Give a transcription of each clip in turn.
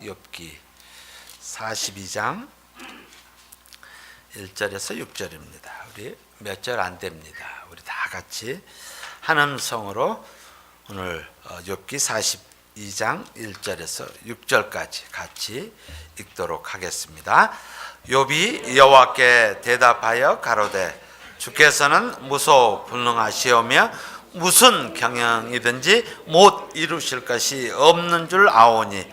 욥기 42장 1절에서 6절입니다. 우리 몇 절 안 됩니다. 우리 다 같이 한 음성으로 오늘 욥기 42장 1절에서 6절까지 같이 읽도록 하겠습니다. 욥이 여호와께 대답하여 가로되 주께서는 무소불능하시오며 무슨 경영이든지 못 이루실 것이 없는 줄 아오니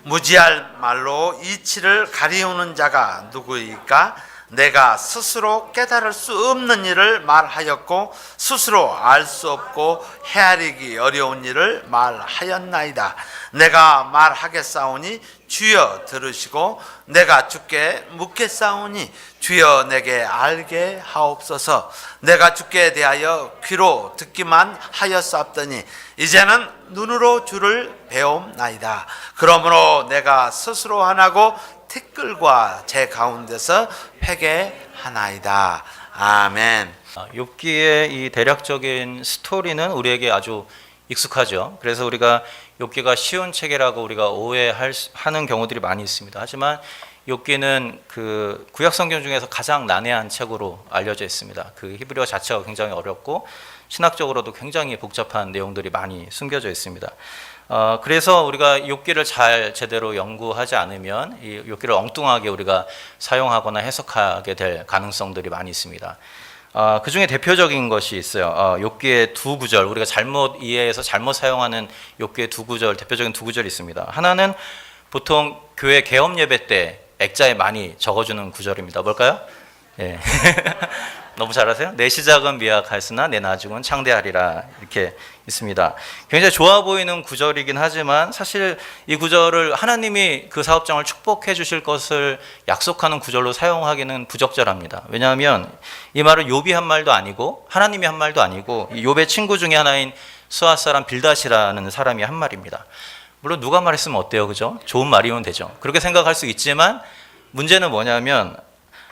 무지할 말로 이치를 가리우는 자가 누구이까? 내가 스스로 깨달을 수 없는 일을 말하였고 스스로 알 수 없고 헤아리기 어려운 일을 말하였나이다. 내가 말하겠사오니 주여 들으시고 내가 주께 묻겠사오니 주여 내게 알게 하옵소서. 내가 주께 대하여 귀로 듣기만 하였사옵더니 이제는 눈으로 주를 배움나이다. 그러므로 내가 스스로 하나고 티끌과 제 가운데서 회개하나이다. 아멘. 욥기의 이 대략적인 스토리는 우리에게 아주 익숙하죠. 그래서 우리가 욥기가 쉬운 책이라고 우리가 오해하는 경우들이 많이 있습니다. 하지만 욥기는 그 구약 성경 중에서 가장 난해한 책으로 알려져 있습니다. 그 히브리어 자체가 굉장히 어렵고 신학적으로도 굉장히 복잡한 내용들이 많이 숨겨져 있습니다. 그래서 우리가 욥기를 잘 제대로 연구하지 않으면 이 욥기를 엉뚱하게 우리가 사용하거나 해석하게 될 가능성들이 많이 있습니다. 그 중에 대표적인 것이 있어요. 욥기의 두 구절, 우리가 잘못 이해해서 잘못 사용하는 욥기의 두 구절, 대표적인 두 구절이 있습니다. 하나는 보통 교회 개업 예배 때 액자에 많이 적어주는 구절입니다. 뭘까요? 네. 너무 잘하세요? 내 시작은 미약하였으나 내 나중은 창대하리라, 이렇게 있습니다. 굉장히 좋아 보이는 구절이긴 하지만 사실 이 구절을 하나님이 그 사업장을 축복해 주실 것을 약속하는 구절로 사용하기는 부적절합니다. 왜냐하면 이 말은 욥이 한 말도 아니고 하나님이 한 말도 아니고 욥의 친구 중에 하나인 수앗 사람 빌닷이라는 사람이 한 말입니다. 물론 누가 말했으면 어때요, 그죠? 좋은 말이면 되죠. 그렇게 생각할 수 있지만 문제는 뭐냐면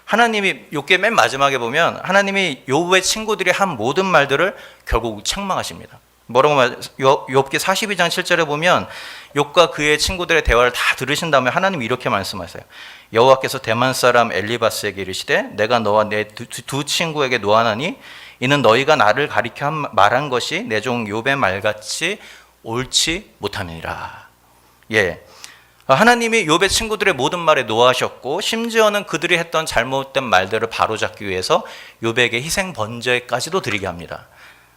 하나님이 욥기 맨 마지막에 보면 하나님이 욥의 친구들이 한 모든 말들을 결국 책망하십니다. 뭐라고 욥기 42장 7절에 보면 욥과 그의 친구들의 대화를 다 들으신 다음에 하나님이 이렇게 말씀하세요. 여호와께서 대만 사람 엘리바스에게 이르시되 내가 너와 내 두 친구에게 노하나니 이는 너희가 나를 가리켜 말한 것이 내 종 욥의 말같이 옳지 못함이니라. 예. 하나님이 욥의 친구들의 모든 말에 노하셨고 심지어는 그들이 했던 잘못된 말들을 바로잡기 위해서 욥에게 희생 번제까지도 드리게 합니다.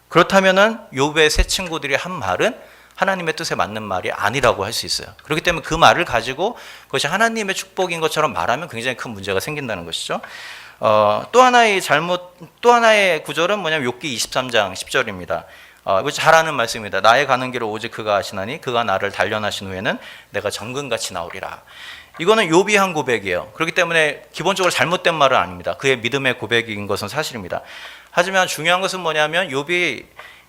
그렇다면은 욥의 세 친구들이 한 말은 하나님의 뜻에 맞는 말이 아니라고 할 수 있어요. 그렇기 때문에 그 말을 가지고 그것이 하나님의 축복인 것처럼 말하면 굉장히 큰 문제가 생긴다는 것이죠. 또 하나의 구절은 뭐냐면 욥기 23장 10절입니다. 이거 잘 아는 말씀입니다. 나의 가는 길을 오직 그가 아시나니 그가 나를 단련하신 후에는 내가 정금같이 나오리라. 이거는 욥이 한 고백이에요. 그렇기 때문에 기본적으로 잘못된 말은 아닙니다. 그의 믿음의 고백인 것은 사실입니다. 하지만 중요한 것은 뭐냐면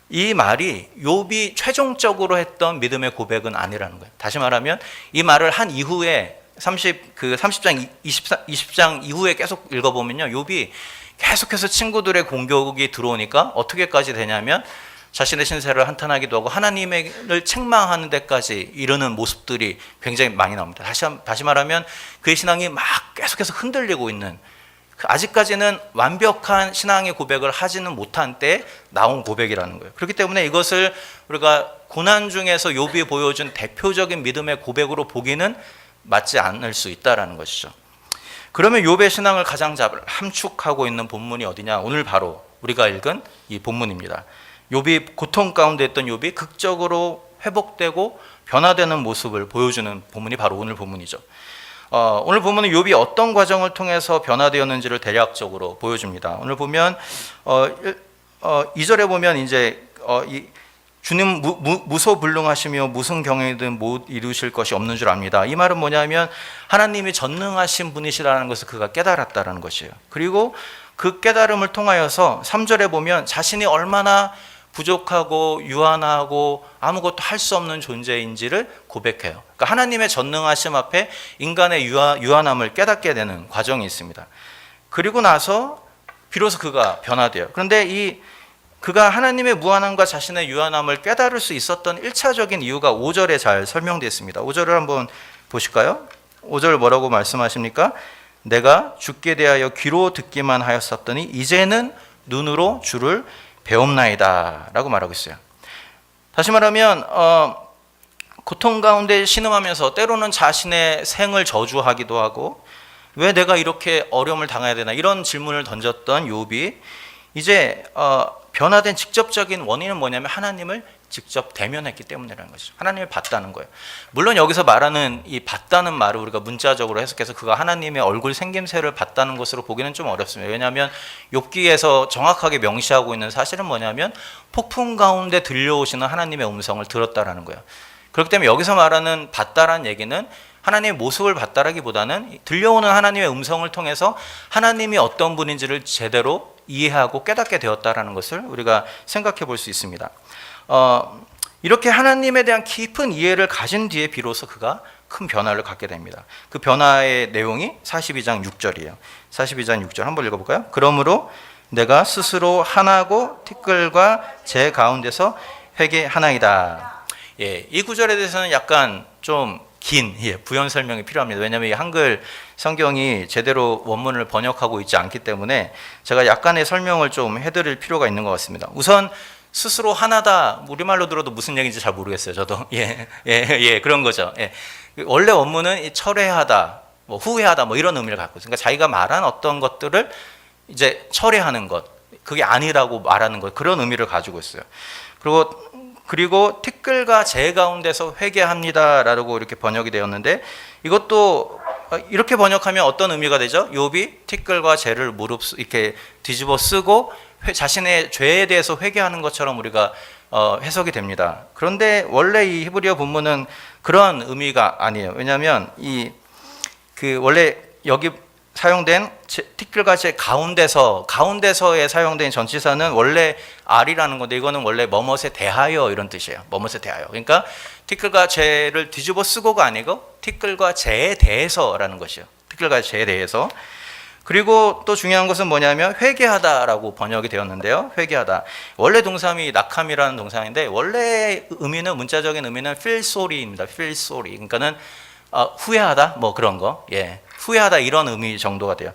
이 말이 욥이 최종적으로 했던 믿음의 고백은 아니라는 거예요. 다시 말하면 이 말을 한 이후에 30장 20장 이후에 계속 읽어보면요, 욥이 계속해서 친구들의 공격이 들어오니까 어떻게까지 되냐면 자신의 신세를 한탄하기도 하고 하나님을 책망하는 데까지 이르는 모습들이 굉장히 많이 나옵니다. 다시 말하면 그의 신앙이 막 계속해서 흔들리고 있는, 아직까지는 완벽한 신앙의 고백을 하지는 못한 때 나온 고백이라는 거예요. 그렇기 때문에 이것을 우리가 고난 중에서 욥이 보여준 대표적인 믿음의 고백으로 보기는 맞지 않을 수 있다는 것이죠. 그러면 욥의 신앙을 가장 함축하고 있는 본문이 어디냐? 오늘 바로 우리가 읽은 이 본문입니다. 욥이 고통 가운데 있던 욥이 극적으로 회복되고 변화되는 모습을 보여주는 본문이 바로 오늘 본문이죠. 오늘 본문은 욥이 어떤 과정을 통해서 변화되었는지를 대략적으로 보여줍니다. 오늘 보면 2절에 보면 이제 주님 무소불능하시며 무슨 경영이든 못 이루실 것이 없는 줄 압니다. 이 말은 뭐냐면 하나님이 전능하신 분이시라는 것을 그가 깨달았다는 것이에요. 그리고 그 깨달음을 통하여서 3절에 보면 자신이 얼마나 부족하고 유한하고 아무것도 할 수 없는 존재인지를 고백해요. 그러니까 하나님의 전능하심 앞에 인간의 유한함을 깨닫게 되는 과정이 있습니다. 그리고 나서 비로소 그가 변화돼요. 그런데 그가 하나님의 무한함과 자신의 유한함을 깨달을 수 있었던 1차적인 이유가 5절에 잘 설명되어 있습니다. 5절을 한번 보실까요? 5절 뭐라고 말씀하십니까? 내가 주께 대하여 귀로 듣기만 하였었더니 이제는 눈으로 주를 배움나이다 라고 말하고 있어요. 다시 말하면 고통 가운데 신음하면서 때로는 자신의 생을 저주하기도 하고 왜 내가 이렇게 어려움을 당해야 되나 이런 질문을 던졌던 욥이 이제 변화된 직접적인 원인은 뭐냐면 하나님을 직접 대면했기 때문이라는 것이죠. 하나님을 봤다는 거예요. 물론 여기서 말하는 이 봤다는 말을 우리가 문자적으로 해석해서 그가 하나님의 얼굴 생김새를 봤다는 것으로 보기는 좀 어렵습니다. 왜냐하면 욥기에서 정확하게 명시하고 있는 사실은 뭐냐면 폭풍 가운데 들려오시는 하나님의 음성을 들었다라는 거예요. 그렇기 때문에 여기서 말하는 봤다라는 얘기는 하나님의 모습을 봤다라기보다는 들려오는 하나님의 음성을 통해서 하나님이 어떤 분인지를 제대로 이해하고 깨닫게 되었다라는 것을 우리가 생각해 볼 수 있습니다. 이렇게 하나님에 대한 깊은 이해를 가진 뒤에 비로소 그가 큰 변화를 갖게 됩니다. 그 변화의 내용이 42장 6절이에요. 42장 6절 한번 읽어볼까요? 그러므로 내가 스스로 하나고 티끌과 제 가운데서 회개하나이다. 예, 이 구절에 대해서는 약간 좀 긴 부연 설명이 필요합니다. 왜냐하면 이 한글 성경이 제대로 원문을 번역하고 있지 않기 때문에 제가 약간의 설명을 좀 해드릴 필요가 있는 것 같습니다. 우선 스스로 하나다, 우리말로 들어도 무슨 얘기인지 잘 모르겠어요. 저도 그런 거죠. 예. 원래 원문은 철회하다, 뭐 후회하다, 뭐 이런 의미를 갖고 있어요. 그러니까 자기가 말한 어떤 것들을 이제 철회하는 것, 그게 아니라고 말하는 것, 그런 의미를 가지고 있어요. 그리고 티끌과 재 가운데서 회개합니다라고 이렇게 번역이 되었는데 이것도 이렇게 번역하면 어떤 의미가 되죠? 욥이 티끌과 재를 이렇게 뒤집어 쓰고 자신의 죄에 대해서 회개하는 것처럼 우리가 해석이 됩니다. 그런데 원래 이 히브리어 본문은 그런 의미가 아니에요. 왜냐하면 원래 여기 사용된 티끌과 재 가운데서에 사용된 전치사는 원래 R이라는 건데 이거는 원래 뭐뭇에 대하여 이런 뜻이에요. 뭐뭇에 대하여. 그러니까 티끌과 재를 뒤집어 쓰고가 아니고 티끌과 재에 대해서라는 것이에요. 티끌과 재에 대해서. 그리고 또 중요한 것은 뭐냐면 회개하다라고 번역이 되었는데요. 회개하다. 원래 동사이 낙함이라는 동사인데 원래 의미는 문자적인 의미는 feel sorry입니다. feel sorry. 그러니까는 후회하다 뭐 그런 거. 예. 후회하다 이런 의미 정도가 돼요.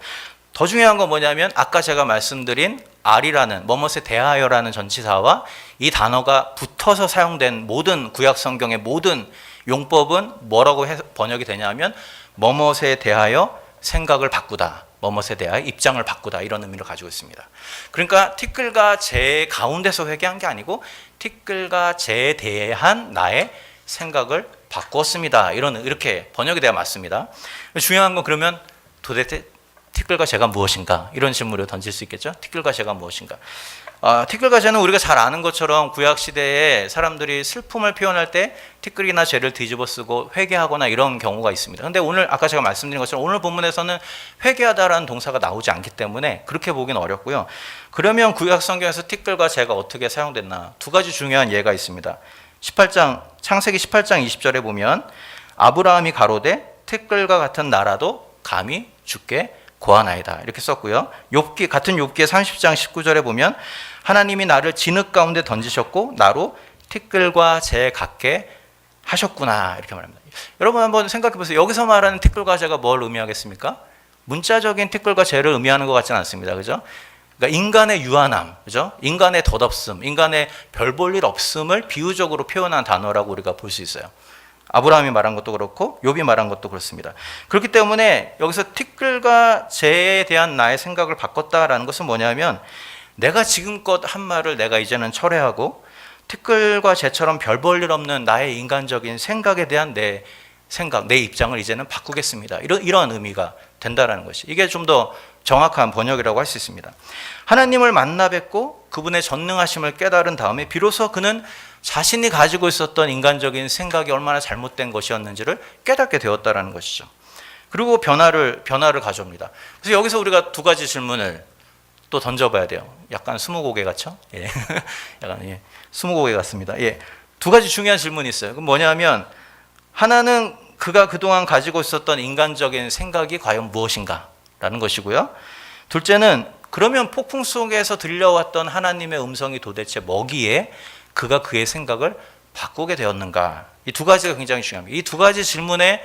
더 중요한 건 뭐냐면 아까 제가 말씀드린 R이라는 뭐뭇에 대하여라는 전치사와 이 단어가 붙어서 사용된 모든 구약 성경의 모든 용법은 뭐라고 번역이 되냐면 뭐뭇에 대하여 생각을 바꾸다. 뭐뭇에 대하여 입장을 바꾸다 이런 의미를 가지고 있습니다. 그러니까 티끌과 재 가운데서 회개한 게 아니고 티끌과 재에 대한 나의 생각을 바꿨습니다. 이렇게 번역이 돼야 맞습니다. 중요한 건 그러면 도대체 티끌과 재가 무엇인가? 이런 질문을 던질 수 있겠죠. 티끌과 재가 무엇인가? 티끌과 재는 우리가 잘 아는 것처럼 구약 시대에 사람들이 슬픔을 표현할 때 티끌이나 재를 뒤집어 쓰고 회개하거나 이런 경우가 있습니다. 그런데 오늘 아까 제가 말씀드린 것처럼 오늘 본문에서는 회개하다라는 동사가 나오지 않기 때문에 그렇게 보기는 어렵고요. 그러면 구약 성경에서 티끌과 재가 어떻게 사용됐나? 두 가지 중요한 예가 있습니다. 창세기 18장 20절에 보면 아브라함이 가로되 티끌과 같은 나라도 감히 주께 고하나이다 이렇게 썼고요. 같은 욥기 30장 19절에 보면 하나님이 나를 진흙 가운데 던지셨고 나로 티끌과 재 같게 하셨구나 이렇게 말합니다. 여러분 한번 생각해 보세요. 여기서 말하는 티끌과 재가 뭘 의미하겠습니까? 문자적인 티끌과 재를 의미하는 것 같지는 않습니다. 그죠? 그러니까 인간의 유한함, 그죠? 인간의 덧없음, 인간의 별 볼 일 없음을 비유적으로 표현한 단어라고 우리가 볼 수 있어요. 아브라함이 말한 것도 그렇고 욥이 말한 것도 그렇습니다. 그렇기 때문에 여기서 티끌과 재에 대한 나의 생각을 바꿨다라는 것은 뭐냐면 내가 지금껏 한 말을 내가 이제는 철회하고 티끌과 재처럼 별 볼 일 없는 나의 인간적인 생각에 대한 내 생각, 내 입장을 이제는 바꾸겠습니다. 이런 의미가 된다라는 것이 이게 좀 더 정확한 번역이라고 할 수 있습니다. 하나님을 만나 뵙고 그분의 전능하심을 깨달은 다음에 비로소 그는 자신이 가지고 있었던 인간적인 생각이 얼마나 잘못된 것이었는지를 깨닫게 되었다라는 것이죠. 그리고 변화를 가져옵니다. 그래서 여기서 우리가 두 가지 질문을 또 던져봐야 돼요. 약간 스무고개 같죠? 예. 약간 스무고개 같습니다. 예. 두 가지 중요한 질문이 있어요. 그럼 뭐냐면 하나는 그가 그동안 가지고 있었던 인간적인 생각이 과연 무엇인가? 라는 것이고요. 둘째는 그러면 폭풍 속에서 들려왔던 하나님의 음성이 도대체 뭐기에 그가 그의 생각을 바꾸게 되었는가? 이 두 가지가 굉장히 중요합니다. 이 두 가지 질문에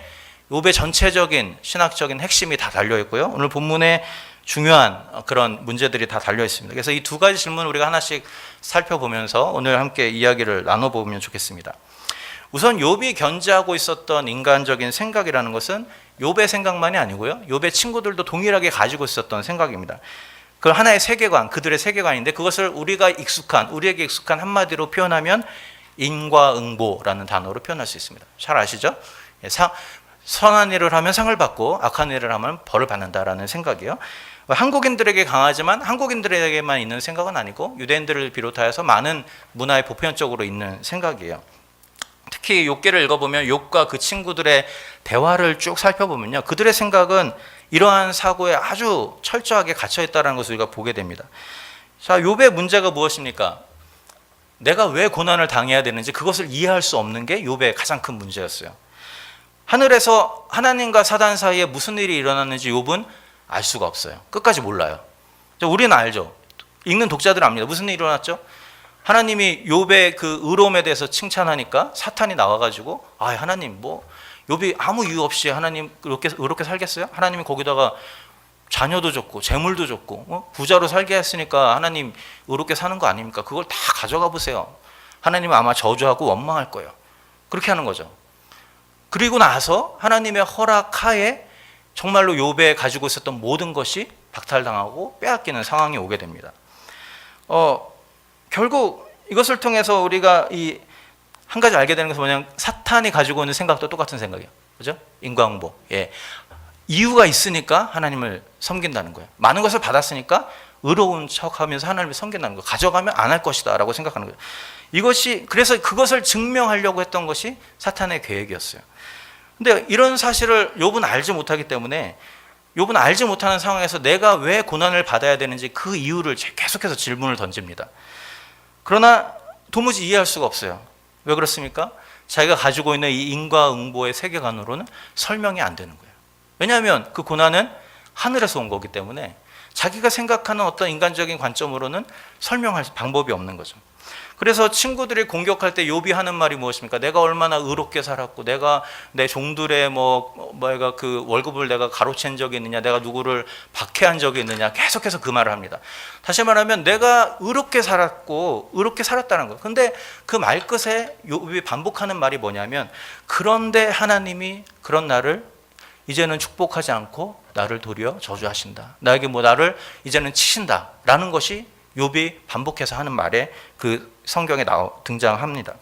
욥의 전체적인 신학적인 핵심이 다 달려 있고요. 오늘 본문에 중요한 그런 문제들이 다 달려 있습니다. 그래서 이 두 가지 질문 우리가 하나씩 살펴보면서 오늘 함께 이야기를 나눠보면 좋겠습니다. 우선 욥이 견지하고 있었던 인간적인 생각이라는 것은 욥의 생각만이 아니고요. 욥의 친구들도 동일하게 가지고 있었던 생각입니다. 그 하나의 세계관, 그들의 세계관인데 그것을 우리에게 익숙한 한마디로 표현하면 인과응보라는 단어로 표현할 수 있습니다. 잘 아시죠? 선한 일을 하면 상을 받고 악한 일을 하면 벌을 받는다라는 생각이에요. 한국인들에게 강하지만 한국인들에게만 있는 생각은 아니고 유대인들을 비롯하여서 많은 문화에 보편적으로 있는 생각이에요. 특히 욥기를 읽어보면 욥과 그 친구들의 대화를 쭉 살펴보면요, 그들의 생각은 이러한 사고에 아주 철저하게 갇혀 있다는 것을 우리가 보게 됩니다. 자, 욥의 문제가 무엇입니까? 내가 왜 고난을 당해야 되는지 그것을 이해할 수 없는 게 욥의 가장 큰 문제였어요. 하늘에서 하나님과 사단 사이에 무슨 일이 일어났는지 욥은 알 수가 없어요. 끝까지 몰라요. 우리는 알죠. 읽는 독자들은 압니다. 무슨 일이 일어났죠? 하나님이 욥의 그 의로움에 대해서 칭찬하니까 사탄이 나와가지고 하나님 욥이 아무 이유 없이 하나님 의롭게 살겠어요? 하나님이 거기다가 자녀도 줬고 재물도 줬고 부자로 살게 했으니까 하나님 의롭게 사는 거 아닙니까? 그걸 다 가져가 보세요. 하나님은 아마 저주하고 원망할 거예요. 그렇게 하는 거죠. 그리고 나서 하나님의 허락하에 정말로 욥에 가지고 있었던 모든 것이 박탈당하고 빼앗기는 상황이 오게 됩니다. 결국 이것을 통해서 우리가 한 가지 알게 되는 것은 뭐냐면 사탄이 가지고 있는 생각도 똑같은 생각이에요. 그죠? 인과응보. 이유가 있으니까 하나님을 섬긴다는 거예요. 많은 것을 받았으니까 의로운 척하면서 하나님을 섬긴다는 거예요. 가져가면 안 할 것이다 라고 생각하는 거예요. 그래서 그것을 증명하려고 했던 것이 사탄의 계획이었어요. 근데 이런 사실을 욥은 알지 못하기 때문에 욥은 알지 못하는 상황에서 내가 왜 고난을 받아야 되는지 그 이유를 계속해서 질문을 던집니다. 그러나 도무지 이해할 수가 없어요. 왜 그렇습니까? 자기가 가지고 있는 이 인과응보의 세계관으로는 설명이 안 되는 거예요. 왜냐하면 그 고난은 하늘에서 온 거기 때문에 자기가 생각하는 어떤 인간적인 관점으로는 설명할 방법이 없는 거죠. 그래서 친구들이 공격할 때 욥이 하는 말이 무엇입니까? 내가 얼마나 의롭게 살았고, 내가 내 종들의 그 월급을 내가 가로챈 적이 있느냐, 내가 누구를 박해한 적이 있느냐, 계속해서 그 말을 합니다. 다시 말하면 내가 의롭게 살았고 의롭게 살았다는 거예요. 근데 그 말끝에 욥이 반복하는 말이 뭐냐면, 그런데 하나님이 그런 나를 이제는 축복하지 않고 나를 도리어 저주하신다. 나에게 나를 이제는 치신다라는 것이 욥이 반복해서 하는 말에 그 성경에 등장합니다.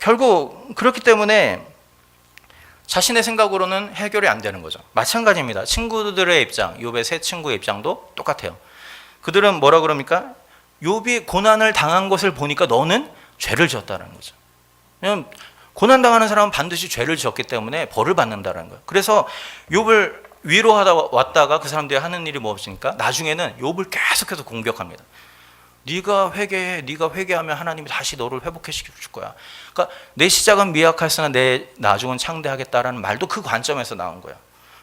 결국 그렇기 때문에 자신의 생각으로는 해결이 안 되는 거죠. 마찬가지입니다. 친구들의 입장, 욥의 세 친구의 입장도 똑같아요. 그들은 뭐라 그럽니까? 욥이 고난을 당한 것을 보니까 너는 죄를 지었다는 거죠. 왜냐하면 고난당하는 사람은 반드시 죄를 지었기 때문에 벌을 받는다는 거예요. 그래서 욥을 위로하다 왔다가 그 사람들이 하는 일이 무엇입니까? 나중에는 욥을 계속해서 공격합니다. 네가 회개해. 네가 회개하면 하나님이 다시 너를 회복시켜 줄 거야. 그러니까 내 시작은 미약했으나 내 나중은 창대하겠다라는 말도 그 관점에서 나온 거야.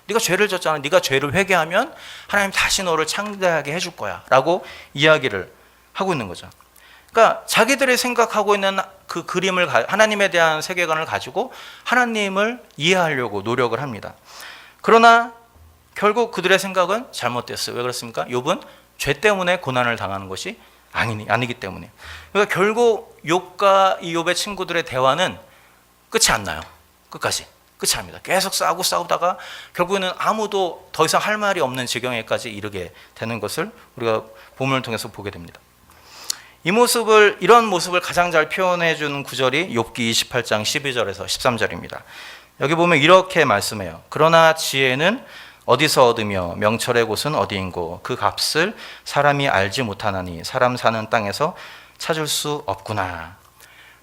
네가 죄를 졌잖아. 네가 죄를 회개하면 하나님 다시 너를 창대하게 해줄 거야 라고 이야기를 하고 있는 거죠. 그러니까 자기들이 생각하고 있는 그 그림을, 하나님에 대한 세계관을 가지고 하나님을 이해하려고 노력을 합니다. 그러나 결국 그들의 생각은 잘못됐어요. 왜 그렇습니까? 욥은 죄 때문에 고난을 당하는 것이 아니기 때문에. 그러니까 결국 욥과 이 욥의 친구들의 대화는 끝이 안 나요. 끝까지 끝이 납니다. 계속 싸우다가 결국에는 아무도 더 이상 할 말이 없는 지경에까지 이르게 되는 것을 우리가 본문을 통해서 보게 됩니다. 이런 모습을 가장 잘 표현해 주는 구절이 욥기 28장 12절에서 13절입니다. 여기 보면 이렇게 말씀해요. 그러나 지혜는 어디서 얻으며 명철의 곳은 어디인고 그 값을 사람이 알지 못하나니 사람 사는 땅에서 찾을 수 없구나.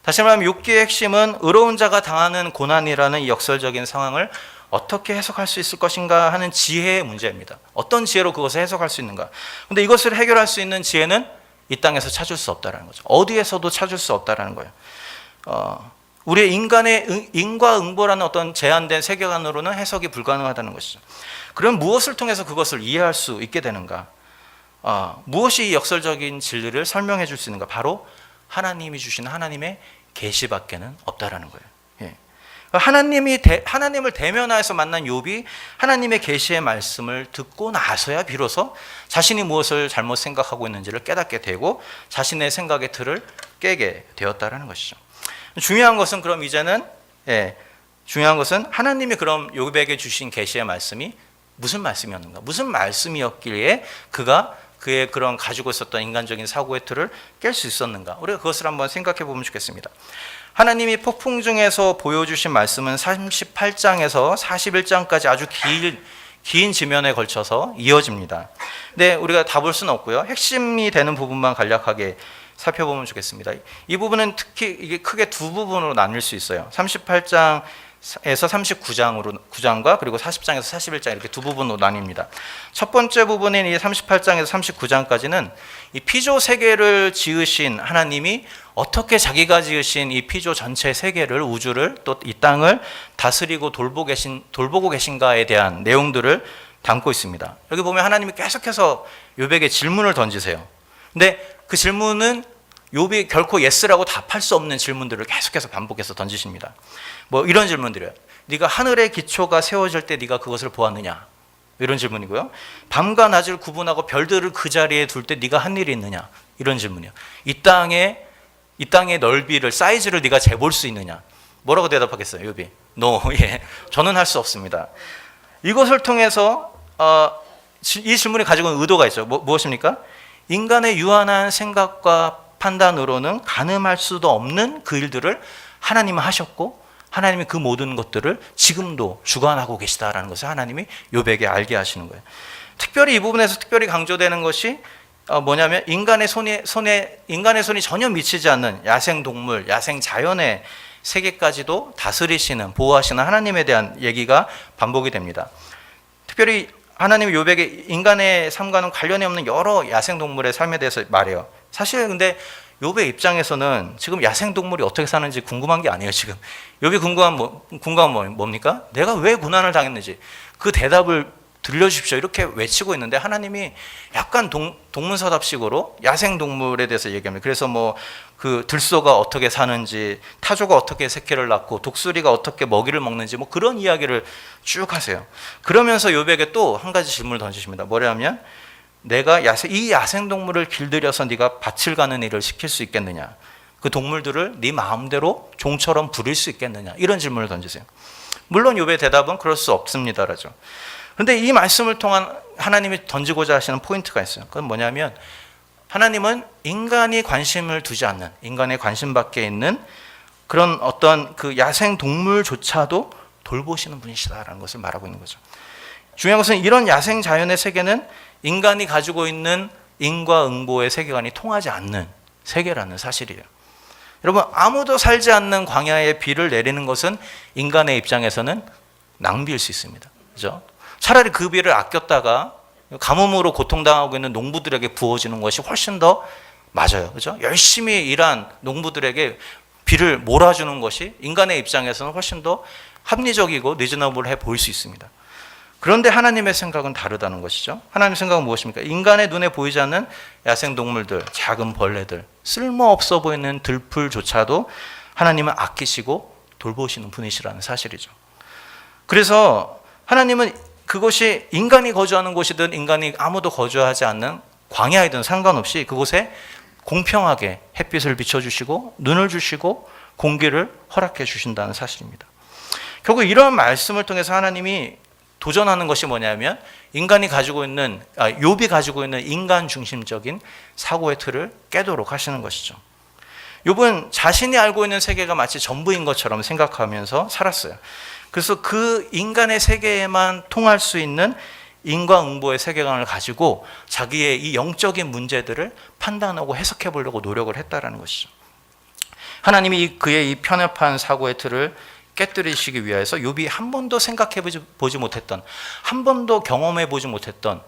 다시 말하면 욥기의 핵심은 의로운 자가 당하는 고난이라는 이 역설적인 상황을 어떻게 해석할 수 있을 것인가 하는 지혜의 문제입니다. 어떤 지혜로 그것을 해석할 수 있는가. 그런데 이것을 해결할 수 있는 지혜는 이 땅에서 찾을 수 없다는 거죠. 어디에서도 찾을 수 없다는 거예요. 우리의 인간의 인과응보라는 어떤 제한된 세계관으로는 해석이 불가능하다는 것이죠. 그럼 무엇을 통해서 그것을 이해할 수 있게 되는가? 무엇이 이 역설적인 진리를 설명해 줄 수 있는가? 바로 하나님이 주시는 하나님의 계시밖에는 없다라는 거예요. 예. 하나님을 대면하여서 만난 욥이 하나님의 계시의 말씀을 듣고 나서야 비로소 자신이 무엇을 잘못 생각하고 있는지를 깨닫게 되고 자신의 생각의 틀을 깨게 되었다라는 것이죠. 중요한 것은 그럼 이제는 중요한 것은 하나님이 그럼 욥에게 주신 계시의 말씀이 무슨 말씀이었는가? 무슨 말씀이었길래 그가 그의 그런 가지고 있었던 인간적인 사고의 틀을 깰 수 있었는가? 우리가 그것을 한번 생각해 보면 좋겠습니다. 하나님이 폭풍 중에서 보여주신 말씀은 38장에서 41장까지 아주 긴 지면에 걸쳐서 이어집니다. 근데 우리가 다 볼 수는 없고요. 핵심이 되는 부분만 간략하게 살펴보면 좋겠습니다. 이 부분은 특히 이게 크게 두 부분으로 나눌 수 있어요. 38장에서 9장과 그리고 40장에서 41장 이렇게 두 부분으로 나뉩니다. 첫 번째 부분인 이 38장에서 39장까지는 이 피조 세계를 지으신 하나님이 어떻게 자기가 지으신 이 피조 전체 세계를, 우주를, 또 이 땅을 다스리고 돌보고 계신가에 대한 내용들을 담고 있습니다. 여기 보면 하나님이 계속해서 욥에게 질문을 던지세요. 근데 그 질문은 욥이 결코 예스라고 답할 수 없는 질문들을 계속해서 반복해서 던지십니다. 뭐 이런 질문들이에요. 네가 하늘의 기초가 세워질 때 네가 그것을 보았느냐? 이런 질문이고요. 밤과 낮을 구분하고 별들을 그 자리에 둘 때 네가 한 일이 있느냐? 이런 질문이에요. 이 땅의 넓이를, 사이즈를 네가 재볼 수 있느냐? 뭐라고 대답하겠어요, 욥이? No, 저는 할 수 없습니다. 이것을 통해서 이 질문이 가지고 있는 의도가 있죠. 무엇입니까? 인간의 유한한 생각과 판단으로는 가늠할 수도 없는 그 일들을 하나님은 하셨고 하나님이 그 모든 것들을 지금도 주관하고 계시다라는 것을 하나님이 욥에게 알게 하시는 거예요. 특별히 이 부분에서 특별히 강조되는 것이 뭐냐면 인간의 손이 전혀 미치지 않는 야생 동물, 야생 자연의 세계까지도 다스리시는, 보호하시는 하나님에 대한 얘기가 반복이 됩니다. 특별히 하나님이 욥에게 인간의 삶과는 관련이 없는 여러 야생동물의 삶에 대해서 말해요. 사실 근데 욥의 입장에서는 지금 야생동물이 어떻게 사는지 궁금한 게 아니에요. 지금 욥이 궁금한 뭡니까? 내가 왜 고난을 당했는지 그 대답을 들려주십시오 이렇게 외치고 있는데 하나님이 약간 동문서답식으로 야생동물에 대해서 얘기합니다. 그래서 뭐 그 들소가 어떻게 사는지, 타조가 어떻게 새끼를 낳고 독수리가 어떻게 먹이를 먹는지 뭐 그런 이야기를 쭉 하세요. 그러면서 욥에게 또 한 가지 질문을 던지십니다. 뭐냐면 내가 이 야생동물을 길들여서 네가 밭을 가는 일을 시킬 수 있겠느냐? 그 동물들을 네 마음대로 종처럼 부릴 수 있겠느냐? 이런 질문을 던지세요. 물론 욥의 대답은 그럴 수 없습니다라죠. 그런데 이 말씀을 통한 하나님이 던지고자 하시는 포인트가 있어요. 그건 뭐냐면 하나님은 인간이 관심을 두지 않는, 인간의 관심 밖에 있는 그런 어떤 그 야생 동물조차도 돌보시는 분이시다라는 것을 말하고 있는 거죠. 중요한 것은 이런 야생 자연의 세계는 인간이 가지고 있는 인과응보의 세계관이 통하지 않는 세계라는 사실이에요. 여러분, 아무도 살지 않는 광야에 비를 내리는 것은 인간의 입장에서는 낭비일 수 있습니다. 그죠? 차라리 그 비를 아꼈다가 가뭄으로 고통당하고 있는 농부들에게 부어지는 것이 훨씬 더 맞아요. 그죠? 열심히 일한 농부들에게 비를 몰아주는 것이 인간의 입장에서는 훨씬 더 합리적이고 리즈너블해 보일 수 있습니다. 그런데 하나님의 생각은 다르다는 것이죠. 하나님의 생각은 무엇입니까? 인간의 눈에 보이지 않는 야생동물들, 작은 벌레들, 쓸모없어 보이는 들풀조차도 하나님은 아끼시고 돌보시는 분이시라는 사실이죠. 그래서 하나님은 그것이 인간이 거주하는 곳이든 인간이 아무도 거주하지 않는 광야이든 상관없이 그곳에 공평하게 햇빛을 비춰주시고 눈을 주시고 공기를 허락해 주신다는 사실입니다. 결국 이런 말씀을 통해서 하나님이 도전하는 것이 뭐냐면 욥이 가지고 있는 인간 중심적인 사고의 틀을 깨도록 하시는 것이죠. 욥은 자신이 알고 있는 세계가 마치 전부인 것처럼 생각하면서 살았어요. 그래서 그 인간의 세계에만 통할 수 있는 인과응보의 세계관을 가지고 자기의 이 영적인 문제들을 판단하고 해석해 보려고 노력을 했다라는 것이죠. 하나님이 그의 이 편협한 사고의 틀을 깨뜨리시기 위해서 욥이 한 번도 생각해 보지 못했던, 한 번도 경험해 보지 못했던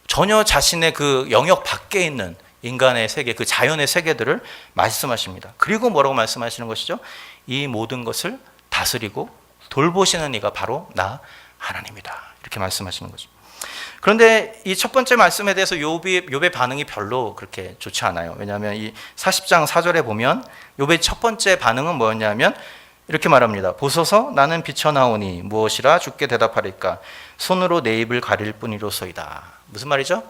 전혀 자신의 그 영역 밖에 있는 인간의 세계, 그 자연의 세계들을 말씀하십니다. 그리고 뭐라고 말씀하시는 것이죠? 이 모든 것을 다스리고 돌보시는 이가 바로 나 하나님이다. 이렇게 말씀하시는 거죠. 그런데 이 첫 번째 말씀에 대해서 욥의 반응이 별로 그렇게 좋지 않아요. 왜냐하면 이 40장 4절에 보면 욥의 첫 번째 반응은 뭐였냐면 이렇게 말합니다. 보소서 나는 비쳐나오니 무엇이라 주께 대답하리까 손으로 내 입을 가릴 뿐이로소이다. 무슨 말이죠?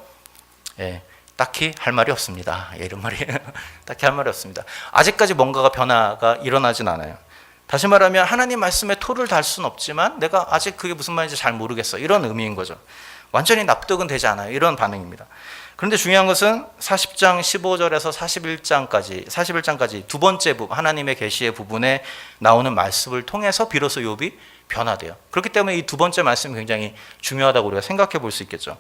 예, 딱히 할 말이 없습니다. 예, 이런 말이에요. 딱히 할 말이 없습니다. 아직까지 뭔가가 변화가 일어나진 않아요. 다시 말하면 하나님 말씀에 토를 달 수는 없지만 내가 아직 그게 무슨 말인지 잘 모르겠어. 이런 의미인 거죠. 완전히 납득은 되지 않아요. 이런 반응입니다. 그런데 중요한 것은 40장 15절에서 41장까지 두 번째 부분, 하나님의 계시의 부분에 나오는 말씀을 통해서 비로소 욥이 변화돼요. 그렇기 때문에 이 두 번째 말씀이 굉장히 중요하다고 우리가 생각해 볼 수 있겠죠.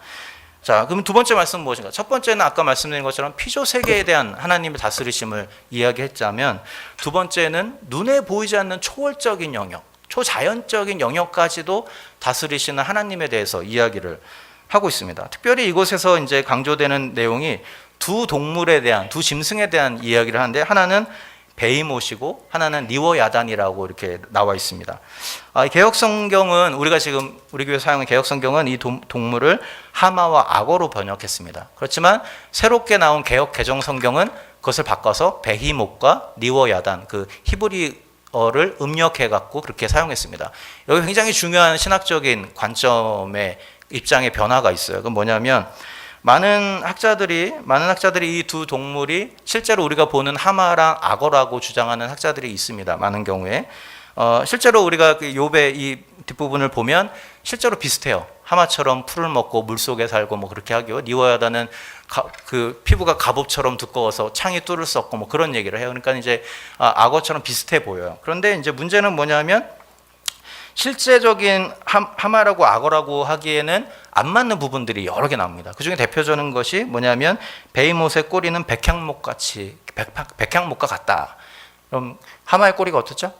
자, 그럼 두 번째 말씀은 무엇인가? 첫 번째는 아까 말씀드린 것처럼 피조 세계에 대한 하나님의 다스리심을 이야기했자면, 두 번째는 눈에 보이지 않는 초월적인 영역, 초자연적인 영역까지도 다스리시는 하나님에 대해서 이야기를 하고 있습니다. 특별히 이곳에서 이제 강조되는 내용이 두 동물에 대한, 두 짐승에 대한 이야기를 하는데, 하나는 베이못이고 하나는 니워야단이라고 이렇게 나와 있습니다. 개혁 성경은 우리가 지금 우리 교회 사용하는 개혁 성경은 이 동물을 하마와 악어로 번역했습니다. 그렇지만 새롭게 나온 개혁 개정 성경은 그것을 바꿔서 베히못과 니워야단, 그 히브리어를 음력해 갖고 그렇게 사용했습니다. 여기 굉장히 중요한 신학적인 관점의 입장의 변화가 있어요. 그건 뭐냐면 많은 학자들이 이 두 동물이 실제로 우리가 보는 하마랑 악어라고 주장하는 학자들이 있습니다. 많은 경우에 실제로 우리가 그 욥의 이 뒷부분을 보면 실제로 비슷해요. 하마처럼 풀을 먹고 물 속에 살고 뭐 그렇게 하고요. 니워야다는 그 피부가 갑옷처럼 두꺼워서 창이 뚫을 수 없고 뭐 그런 얘기를 해요. 그러니까 이제 악어처럼 비슷해 보여요. 그런데 이제 문제는 뭐냐면 실제적인 하마라고 악어라고 하기에는 안 맞는 부분들이 여러 개 나옵니다. 그 중에 대표적인 것이 뭐냐면 베이못의 꼬리는 백향목과 같다. 그럼 하마의 꼬리가 어떻죠?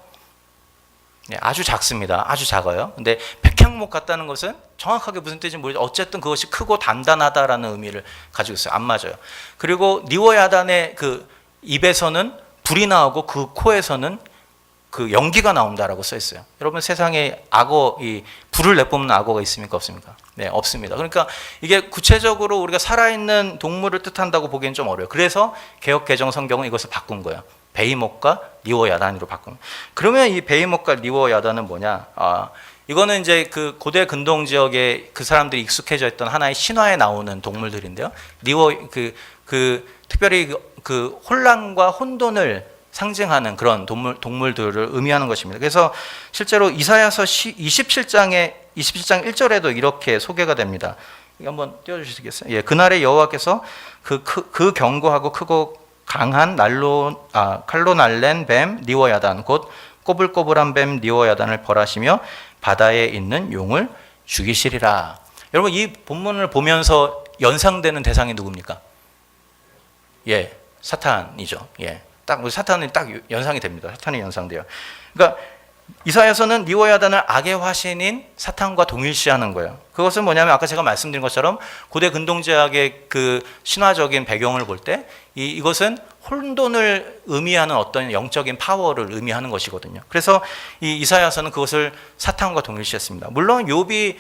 네, 아주 작습니다. 아주 작아요. 근데 백향목 같다는 것은 정확하게 무슨 뜻인지 모르죠. 어쨌든 그것이 크고 단단하다라는 의미를 가지고 있어요. 안 맞아요. 그리고 니워야단의 그 입에서는 불이 나오고 그 코에서는 그 연기가 나온다라고 써 있어요. 여러분 세상에 악어, 이 불을 내뿜는 악어가 있습니까? 없습니까? 네, 없습니다. 그러니까 이게 구체적으로 우리가 살아있는 동물을 뜻한다고 보기엔 좀 어려워요. 그래서 개역 개정 성경은 이것을 바꾼 거예요. 베이못과 니워야단으로 바꾼. 그러면 이 베이못과 니워야단은 뭐냐? 이거는 이제 그 고대 근동 지역에 그 사람들이 익숙해져 있던 하나의 신화에 나오는 동물들인데요. 특별히 그 혼란과 혼돈을 상징하는 그런 동물들을 의미하는 것입니다. 그래서 실제로 이사야서 27장 1절에도 이렇게 소개가 됩니다. 이거 한번 띄워주시겠어요? 예, 그날에 여호와께서 그 견고하고 크고 강한 칼로 날랜 뱀 니워야단 곧 꼬불꼬불한 뱀 니워야단을 벌하시며 바다에 있는 용을 죽이시리라. 여러분 이 본문을 보면서 연상되는 대상이 누굽니까? 예, 사탄이죠. 예. 딱 사탄이 딱 연상이 됩니다. 사탄이 연상돼요. 그러니까 이사야서는 니워야단을 악의 화신인 사탄과 동일시하는 거예요. 그것은 뭐냐면 아까 제가 말씀드린 것처럼 고대 근동제약의 그 신화적인 배경을 볼 때 이것은 혼돈을 의미하는 어떤 영적인 파워를 의미하는 것이거든요. 그래서 이 이사야서는 그것을 사탄과 동일시했습니다. 물론 욥이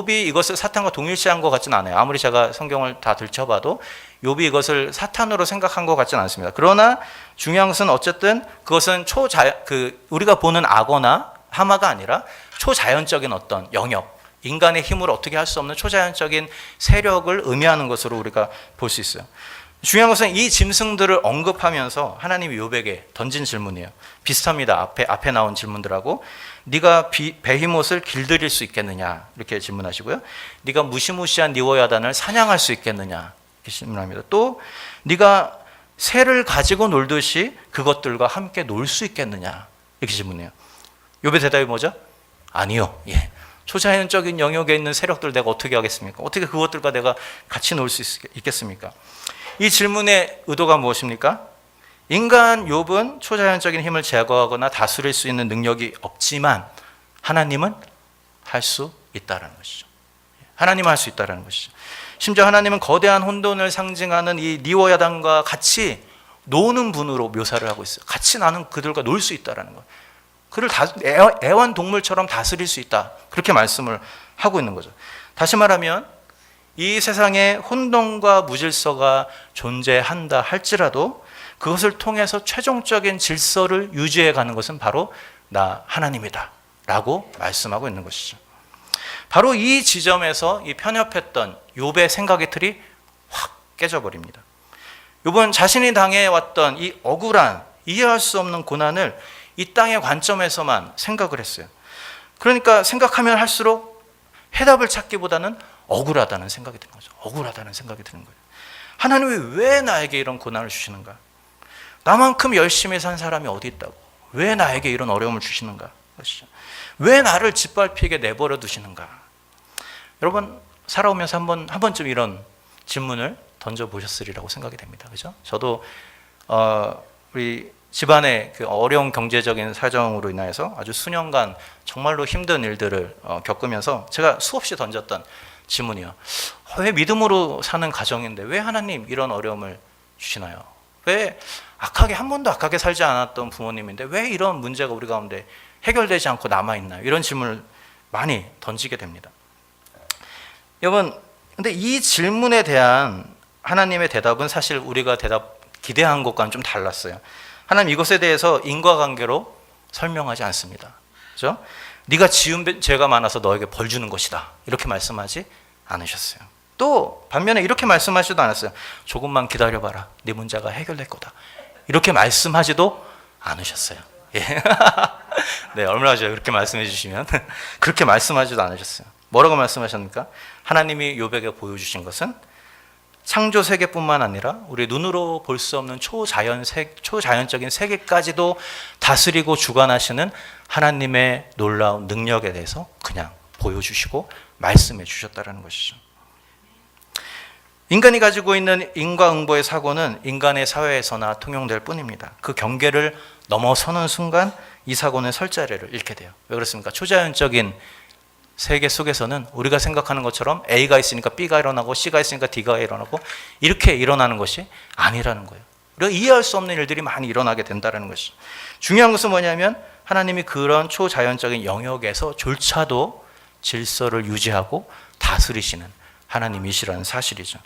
이것을 사탄과 동일시한 것 같지는 않아요. 아무리 제가 성경을 다 들춰봐도 욥이 이것을 사탄으로 생각한 것 같지는 않습니다. 그러나 중요한 것은 어쨌든 그것은 우리가 보는 악어나 하마가 아니라 초자연적인 어떤 영역, 인간의 힘으로 어떻게 할 수 없는 초자연적인 세력을 의미하는 것으로 우리가 볼 수 있어요. 중요한 것은 이 짐승들을 언급하면서 하나님이 욥에게 던진 질문이에요. 비슷합니다. 앞에 나온 질문들하고. 네가 베히못을 길들일 수 있겠느냐 이렇게 질문하시고요. 네가 무시무시한 니워야단을 사냥할 수 있겠느냐 이렇게 질문합니다. 또 네가 새를 가지고 놀듯이 그것들과 함께 놀 수 있겠느냐 이렇게 질문해요. 욥의 대답이 뭐죠? 아니요. 예. 초자연적인 영역에 있는 세력들 내가 어떻게 하겠습니까? 어떻게 그것들과 내가 같이 놀 수 있겠습니까? 이 질문의 의도가 무엇입니까? 인간 욥은 초자연적인 힘을 제거하거나 다스릴 수 있는 능력이 없지만 하나님은 할 수 있다라는 것이죠. 하나님은 할 수 있다라는 것이죠. 심지어 하나님은 거대한 혼돈을 상징하는 이 니워야단과 같이 노는 분으로 묘사를 하고 있어요. 같이 나는 그들과 놀 수 있다라는 것. 그를 애완동물처럼 다스릴 수 있다. 그렇게 말씀을 하고 있는 거죠. 다시 말하면 이 세상에 혼돈과 무질서가 존재한다 할지라도 그것을 통해서 최종적인 질서를 유지해 가는 것은 바로 나 하나님이다 라고 말씀하고 있는 것이죠. 바로 이 지점에서 이 편협했던 욥의 생각의 틀이 확 깨져버립니다. 욥은 자신이 당해왔던 이 억울한 이해할 수 없는 고난을 이 땅의 관점에서만 생각을 했어요. 그러니까 생각하면 할수록 해답을 찾기보다는 억울하다는 생각이 드는 거죠. 억울하다는 생각이 드는 거예요. 하나님이 왜 나에게 이런 고난을 주시는가? 나만큼 열심히 산 사람이 어디 있다고? 왜 나에게 이런 어려움을 주시는가? 왜 나를 짓밟히게 내버려 두시는가? 여러분 살아오면서 한 번쯤 이런 질문을 던져보셨으리라고 생각이 됩니다. 그죠? 저도 우리 집안의 그 어려운 경제적인 사정으로 인해서 아주 수년간 정말로 힘든 일들을 겪으면서 제가 수없이 던졌던 질문이요. 왜 믿음으로 사는 가정인데 왜 하나님 이런 어려움을 주시나요? 왜 한 번도 악하게 살지 않았던 부모님인데 왜 이런 문제가 우리 가운데 해결되지 않고 남아있나요? 이런 질문을 많이 던지게 됩니다. 여러분, 근데 이 질문에 대한 하나님의 대답은 사실 우리가 기대한 것과는 좀 달랐어요. 하나님 이것에 대해서 인과관계로 설명하지 않습니다. 그렇죠? 네가 지은 죄가 많아서 너에게 벌 주는 것이다. 이렇게 말씀하지 않으셨어요. 또 반면에 이렇게 말씀하지도 않았어요. 조금만 기다려봐라. 네 문제가 해결될 거다. 이렇게 말씀하지도 않으셨어요. 예. 네, 얼마나 좋아요. 그렇게 말씀해 주시면. 그렇게 말씀하지도 않으셨어요. 뭐라고 말씀하셨습니까? 하나님이 욥에게 보여주신 것은 창조 세계뿐만 아니라 우리 눈으로 볼 수 없는 초자연적인 세계까지도 다스리고 주관하시는 하나님의 놀라운 능력에 대해서 그냥 보여주시고 말씀해 주셨다는 것이죠. 인간이 가지고 있는 인과응보의 사고는 인간의 사회에서나 통용될 뿐입니다. 그 경계를 넘어서는 순간 이 사고는 설 자리를 잃게 돼요. 왜 그렇습니까? 초자연적인 세계 속에서는 우리가 생각하는 것처럼 A가 있으니까 B가 일어나고 C가 있으니까 D가 일어나고 이렇게 일어나는 것이 아니라는 거예요. 우리가 이해할 수 없는 일들이 많이 일어나게 된다는 것이죠. 중요한 것은 뭐냐면 하나님이 그런 초자연적인 영역에서조차도 질서를 유지하고 다스리시는 하나님이시라는 사실이죠.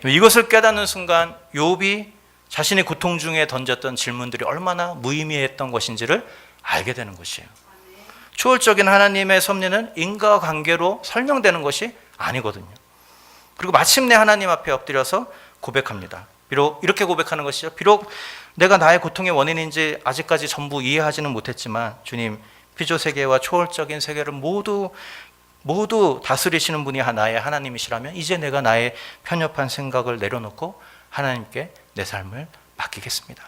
이것을 깨닫는 순간 욥이 자신의 고통 중에 던졌던 질문들이 얼마나 무의미했던 것인지를 알게 되는 것이에요. 초월적인 하나님의 섭리는 인과관계로 설명되는 것이 아니거든요. 그리고 마침내 하나님 앞에 엎드려서 고백합니다. 비록 이렇게 고백하는 것이죠. 비록 내가 나의 고통의 원인인지 아직까지 전부 이해하지는 못했지만 주님, 피조세계와 초월적인 세계를 모두 다스리시는 분이 나의 하나님이시라면 이제 내가 나의 편협한 생각을 내려놓고 하나님께 내 삶을 맡기겠습니다.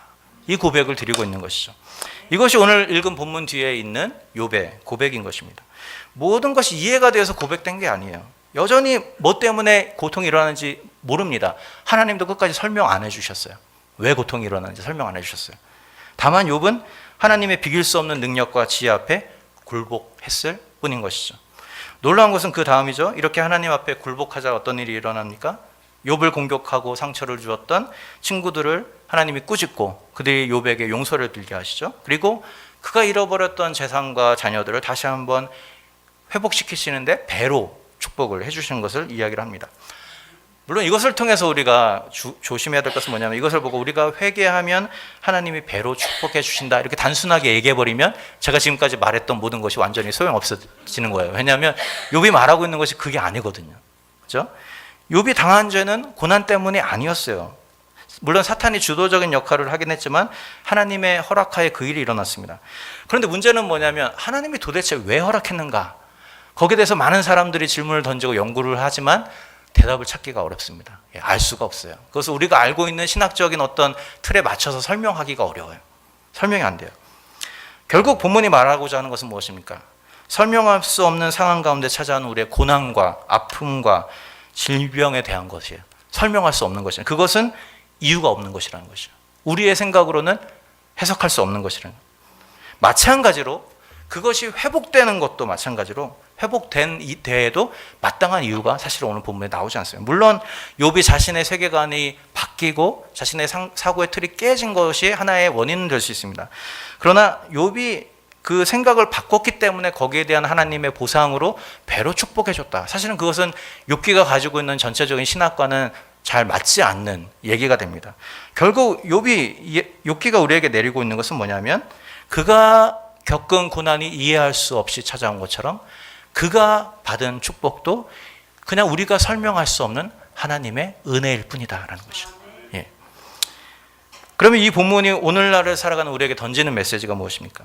이 고백을 드리고 있는 것이죠. 이것이 오늘 읽은 본문 뒤에 있는 욥의 고백인 것입니다. 모든 것이 이해가 되어서 고백된 게 아니에요. 여전히 뭐 때문에 고통이 일어나는지 모릅니다. 하나님도 끝까지 설명 안 해주셨어요. 왜 고통이 일어나는지 설명 안 해주셨어요. 다만 욥은 하나님의 비길 수 없는 능력과 지혜 앞에 굴복했을 뿐인 것이죠. 놀라운 것은 그 다음이죠. 이렇게 하나님 앞에 굴복하자 어떤 일이 일어납니까? 욥을 공격하고 상처를 주었던 친구들을 하나님이 꾸짖고 그들이 욥에게 용서를 빌게 하시죠. 그리고 그가 잃어버렸던 재산과 자녀들을 다시 한번 회복시키시는데 배로 축복을 해주시는 것을 이야기를 합니다. 물론 이것을 통해서 우리가 조심해야 될 것은 뭐냐면 이것을 보고 우리가 회개하면 하나님이 배로 축복해 주신다 이렇게 단순하게 얘기해버리면 제가 지금까지 말했던 모든 것이 완전히 소용없어지는 거예요. 왜냐하면 욥이 말하고 있는 것이 그게 아니거든요. 그렇죠? 욥이 당한 죄는 고난 때문이 아니었어요. 물론 사탄이 주도적인 역할을 하긴 했지만 하나님의 허락하에 그 일이 일어났습니다. 그런데 문제는 뭐냐면 하나님이 도대체 왜 허락했는가? 거기에 대해서 많은 사람들이 질문을 던지고 연구를 하지만 대답을 찾기가 어렵습니다. 알 수가 없어요. 그것을 우리가 알고 있는 신학적인 어떤 틀에 맞춰서 설명하기가 어려워요. 설명이 안 돼요. 결국 본문이 말하고자 하는 것은 무엇입니까? 설명할 수 없는 상황 가운데 찾아오는 우리의 고난과 아픔과 질병에 대한 것이에요. 설명할 수 없는 것이에요. 그것은 이유가 없는 것이라는 것이죠. 우리의 생각으로는 해석할 수 없는 것이라는 거예요. 마찬가지로 그것이 회복되는 것도 마찬가지로 회복된 이때에도 마땅한 이유가 사실 오늘 본문에 나오지 않습니다. 물론 욥이 자신의 세계관이 바뀌고 자신의 사고의 틀이 깨진 것이 하나의 원인은 될 수 있습니다. 그러나 욥이 그 생각을 바꿨기 때문에 거기에 대한 하나님의 보상으로 배로 축복해 줬다. 사실은 그것은 욥기가 가지고 있는 전체적인 신학과는 잘 맞지 않는 얘기가 됩니다. 결국 욥기가 우리에게 내리고 있는 것은 뭐냐면 그가 겪은 고난이 이해할 수 없이 찾아온 것처럼 그가 받은 축복도 그냥 우리가 설명할 수 없는 하나님의 은혜일 뿐이다라는 것이죠. 예. 그러면 이 본문이 오늘날을 살아가는 우리에게 던지는 메시지가 무엇입니까?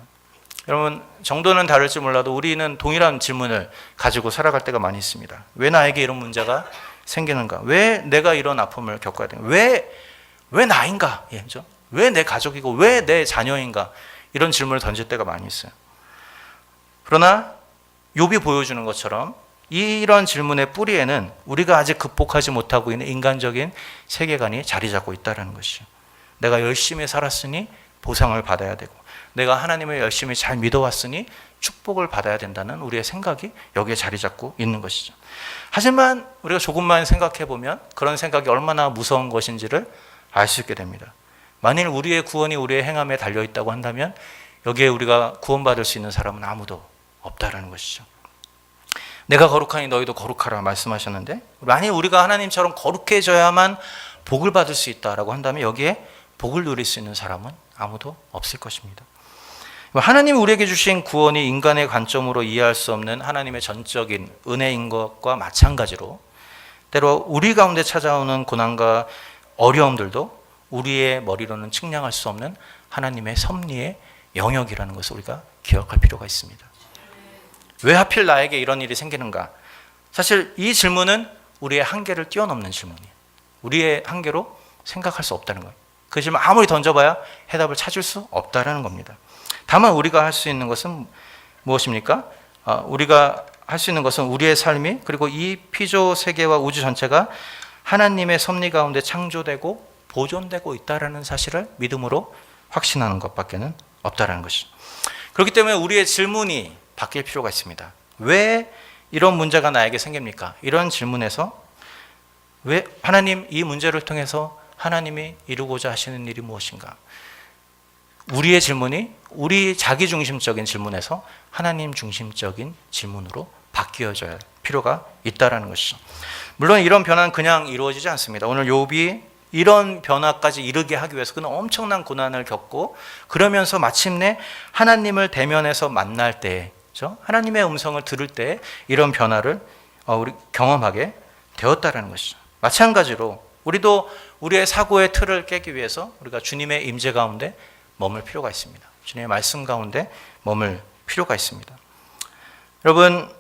여러분, 정도는 다를지 몰라도 우리는 동일한 질문을 가지고 살아갈 때가 많이 있습니다. 왜 나에게 이런 문제가 생기는가? 왜 내가 이런 아픔을 겪어야 되는가? 왜 나인가? 예, 그죠? 왜 내 가족이고 왜 내 자녀인가? 이런 질문을 던질 때가 많이 있어요. 그러나 욥이 보여주는 것처럼 이런 질문의 뿌리에는 우리가 아직 극복하지 못하고 있는 인간적인 세계관이 자리 잡고 있다는 것이죠. 내가 열심히 살았으니 보상을 받아야 되고 내가 하나님을 열심히 잘 믿어왔으니 축복을 받아야 된다는 우리의 생각이 여기에 자리 잡고 있는 것이죠. 하지만 우리가 조금만 생각해 보면 그런 생각이 얼마나 무서운 것인지를 알 수 있게 됩니다. 만일 우리의 구원이 우리의 행함에 달려있다고 한다면 여기에 우리가 구원받을 수 있는 사람은 아무도 없다라는 것이죠. 내가 거룩하니 너희도 거룩하라 말씀하셨는데 만일 우리가 하나님처럼 거룩해져야만 복을 받을 수 있다라고 한다면 여기에 복을 누릴 수 있는 사람은 아무도 없을 것입니다. 하나님이 우리에게 주신 구원이 인간의 관점으로 이해할 수 없는 하나님의 전적인 은혜인 것과 마찬가지로 때로 우리 가운데 찾아오는 고난과 어려움들도 우리의 머리로는 측량할 수 없는 하나님의 섭리의 영역이라는 것을 우리가 기억할 필요가 있습니다. 왜 하필 나에게 이런 일이 생기는가? 사실 이 질문은 우리의 한계를 뛰어넘는 질문이에요. 우리의 한계로 생각할 수 없다는 거예요. 그 질문 아무리 던져봐야 해답을 찾을 수 없다는 겁니다. 다만 우리가 할 수 있는 것은 무엇입니까? 우리가 할 수 있는 것은 우리의 삶이 그리고 이 피조 세계와 우주 전체가 하나님의 섭리 가운데 창조되고 보존되고 있다는 사실을 믿음으로 확신하는 것밖에는 없다는 것이죠. 그렇기 때문에 우리의 질문이 바뀔 필요가 있습니다. 왜 이런 문제가 나에게 생깁니까? 이런 질문에서 왜 하나님 이 문제를 통해서 하나님이 이루고자 하시는 일이 무엇인가? 우리의 질문이 우리 자기중심적인 질문에서 하나님 중심적인 질문으로 바뀌어져야 할 필요가 있다는 것이죠. 물론 이런 변화는 그냥 이루어지지 않습니다. 오늘 욥이 이런 변화까지 이르게 하기 위해서 그는 엄청난 고난을 겪고 그러면서 마침내 하나님을 대면해서 만날 때 하나님의 음성을 들을 때 이런 변화를 우리 경험하게 되었다는 것이죠. 마찬가지로 우리도 우리의 사고의 틀을 깨기 위해서 우리가 주님의 임재 가운데 머물 필요가 있습니다. 주님의 말씀 가운데 머물 필요가 있습니다. 여러분,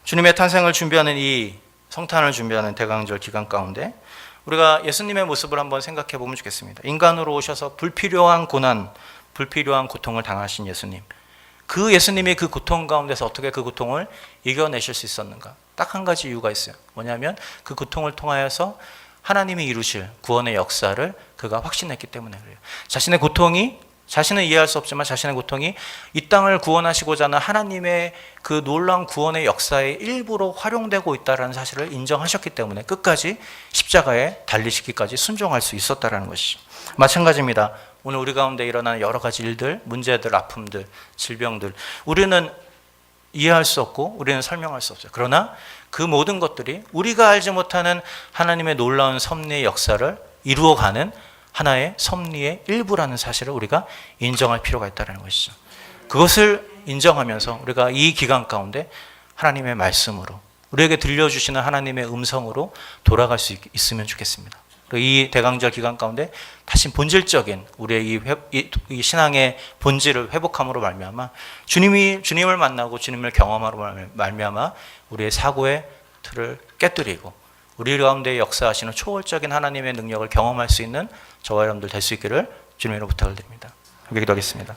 주님의 탄생을 준비하는 이 성탄을 준비하는 대강절 기간 가운데 우리가 예수님의 모습을 한번 생각해 보면 좋겠습니다. 인간으로 오셔서 불필요한 고난, 불필요한 고통을 당하신 예수님. 그 예수님이 그 고통 가운데서 어떻게 그 고통을 이겨내실 수 있었는가? 딱 한 가지 이유가 있어요. 뭐냐면 그 고통을 통하여서 하나님이 이루실 구원의 역사를 그가 확신했기 때문에 그래요. 자신의 고통이 자신은 이해할 수 없지만 자신의 고통이 이 땅을 구원하시고자 하는 하나님의 그 놀라운 구원의 역사의 일부로 활용되고 있다는 사실을 인정하셨기 때문에 끝까지 십자가에 달리시기까지 순종할 수 있었다는 것이죠. 마찬가지입니다. 오늘 우리 가운데 일어나는 여러 가지 일들, 문제들, 아픔들, 질병들 우리는 이해할 수 없고 우리는 설명할 수 없어요. 그러나 그 모든 것들이 우리가 알지 못하는 하나님의 놀라운 섭리의 역사를 이루어가는 하나의 섭리의 일부라는 사실을 우리가 인정할 필요가 있다는 것이죠. 그것을 인정하면서 우리가 이 기간 가운데 하나님의 말씀으로 우리에게 들려주시는 하나님의 음성으로 돌아갈 수 있으면 좋겠습니다. 이 대강절 기간 가운데 다시 본질적인 우리의 이 신앙의 본질을 회복함으로 말미암아 주님을 만나고 주님을 경험함으로 말미암아 우리의 사고의 틀을 깨뜨리고 우리 가운데 역사하시는 초월적인 하나님의 능력을 경험할 수 있는 저와 여러분들 될 수 있기를 주님으로 부탁을 드립니다. 함께 기도하겠습니다.